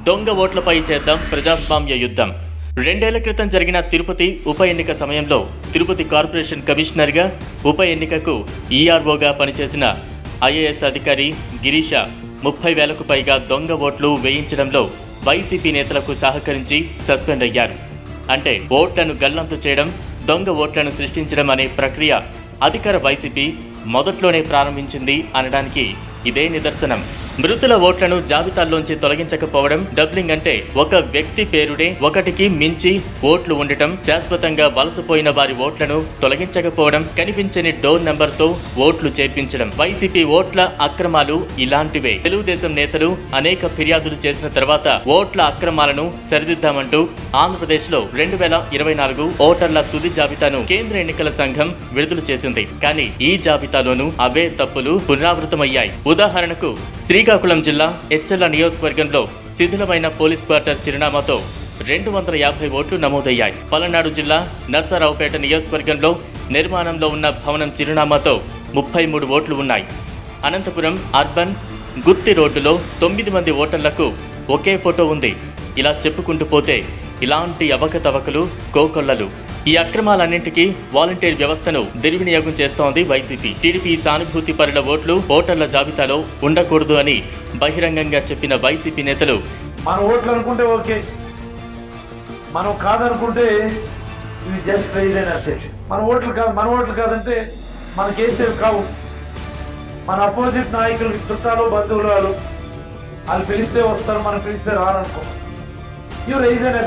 దొంగ ఓట్లపై చేద్దాం ప్రజాస్వామ్య యుద్ధం. 2 ఏళ్ల క్రితం జరిగిన తిరుపతి ఉప ఎన్నిక సమయంలో తిరుపతి కార్పొరేషన్ కమిషనర్గా, ఉప ఎన్నికకు ఈఆర్ఓగా పనిచేసిన ఐఏఎస్ అధికారి గిరీష 30,000కు పైగా దొంగ ఓట్లు వేయించడంలో వైసీపీ నేతలకు సహకరించి సస్పెండ్ అయ్యారు. అంటే ఓట్లను గల్లంతు చేయడం, దొంగ ఓట్లను సృష్టించడం అనే ప్రక్రియ అధికార వైసీపీ మొదట్లోనే ప్రారంభించింది అనడానికి ఇదే నిదర్శనం. మృతుల ఓట్లను జాబితాల్లోంచి తొలగించకపోవడం, డబ్లింగ్ అంటే ఒక వ్యక్తి పేరునే ఒకటికి మించి ఓట్లు ఉండటం, శాశ్వతంగా వలసపోయిన వారి ఓట్లను తొలగించకపోవడం, కనిపించని డోర్ నంబర్తో ఓట్లు చేర్పించడం. వైసీపీ ఓట్ల అక్రమాలు ఇలాంటివే. తెలుగుదేశం నేతలు అనేక ఫిర్యాదులు చేసిన తర్వాత ఓట్ల అక్రమాలను సరిదిద్దామంటూ ఆంధ్రప్రదేశ్లో 2024 ఓటర్ల తుది జాబితాను కేంద్ర ఎన్నికల సంఘం విడుదల చేసింది. కానీ ఈ జాబితాలోనూ అవే తప్పులు పునరావృతమయ్యాయి. ఉదాహరణకు శ్రీకాకుళం జిల్లా ఎచ్చెర్ల నియోజకవర్గంలో శిథిలమైన పోలీస్ క్వార్టర్ చిరునామాతో 250 ఓట్లు నమోదయ్యాయి. పలనాడు జిల్లా నర్సరావుపేట నియోజకవర్గంలో నిర్మాణంలో ఉన్న భవనం చిరునామాతో 33 ఓట్లు ఉన్నాయి. అనంతపురం అర్బన్ గుత్తి రోడ్డులో 9 మంది ఓటర్లకు ఒకే ఫోటో ఉంది. ఇలా చెప్పుకుంటూ పోతే ఇలాంటి అవకతవకలు కోకొల్లలు. ఈ అక్రమాలన్నింటికీ వాలంటీర్ వ్యవస్థను దుర్వినియోగం చేస్తోంది వైసీపీ. టీడీపీ సానుభూతి పరుల ఓట్లు ఓటర్ల జాబితాలో ఉండకూడదు అని బహిరంగంగా చెప్పిన వైసీపీ నేతలు, మన ఓట్లు అనుకుంటే ఓకే, మనం కాదనుకుంటే ఇవి జస్ట్ రైజ్ అయిన అధ్యక్ష. మన ఓట్లు కాదంటే మన కేసీఆర్ కావు. మన అపోజిట్ నాయకులకి చుట్టాలు బంధువులు వాళ్ళు పిలిస్తే వస్తారు, మనం పిలిస్తే రారనుకో.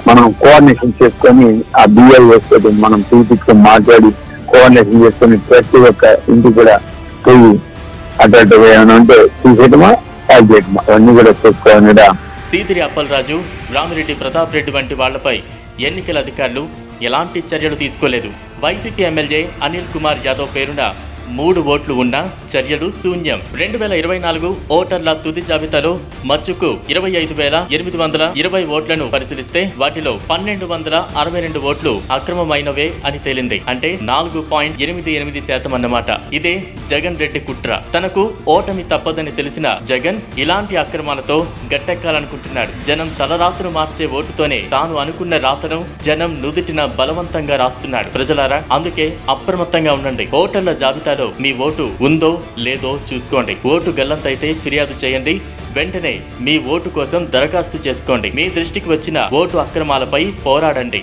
మనం కోఆర్డినేషన్ చేసుకొని ఆ బిఎల్ఓస్ మనం పీపీతో మాట్లాడి కోఆర్డినేషన్ చేసుకొని ప్రతి ఒక్క ఇంటికి కూడా పోయి అటు ఏమైనా ఉంటే తీసేయటమా యాడ్ చేయటమా అవన్నీ కూడా చేసుకోవాలి. సీదిరి అప్పలరాజు, రామిరెడ్డి ప్రతాప్ రెడ్డి వంటి వాళ్లపై ఎన్నికల అధికారులు ఎలాంటి చర్యలు తీసుకోలేదు. వైసీపీ ఎమ్మెల్యే అనిల్ కుమార్ యాదవ్ పేరున 3 ఓట్లు ఉన్నా చర్యలు శూన్యం. 2024 ఓటర్ల తుది జాబితాలో మచ్చుకు 25,820 ఓట్లను పరిశీలిస్తే వాటిలో 1,262 ఓట్లు అక్రమమైనవే అని తేలింది. అంటే 4.88% అన్నమాట. ఇదే జగన్ రెడ్డి కుట్ర. తనకు ఓటమి తప్పదని తెలిసిన జగన్ ఇలాంటి అక్రమాలతో గట్టెక్కాలనుకుంటున్నాడు. జనం తలరాత్రులు మార్చే ఓటుతోనే తాను అనుకున్న రాతను జనం నుదుటిన బలవంతంగా రాస్తున్నాడు. ప్రజలారా, అందుకే అప్రమత్తంగా ఉండండి. ఓటర్ల జాబితా మీ ఓటు ఉందో లేదో చూసుకోండి. ఓటు గల్లంతైతే ఫిర్యాదు చేయండి. వెంటనే మీ ఓటు కోసం దరఖాస్తు చేసుకోండి. మీ దృష్టికి వచ్చిన ఓటు అక్రమాలపై పోరాడండి.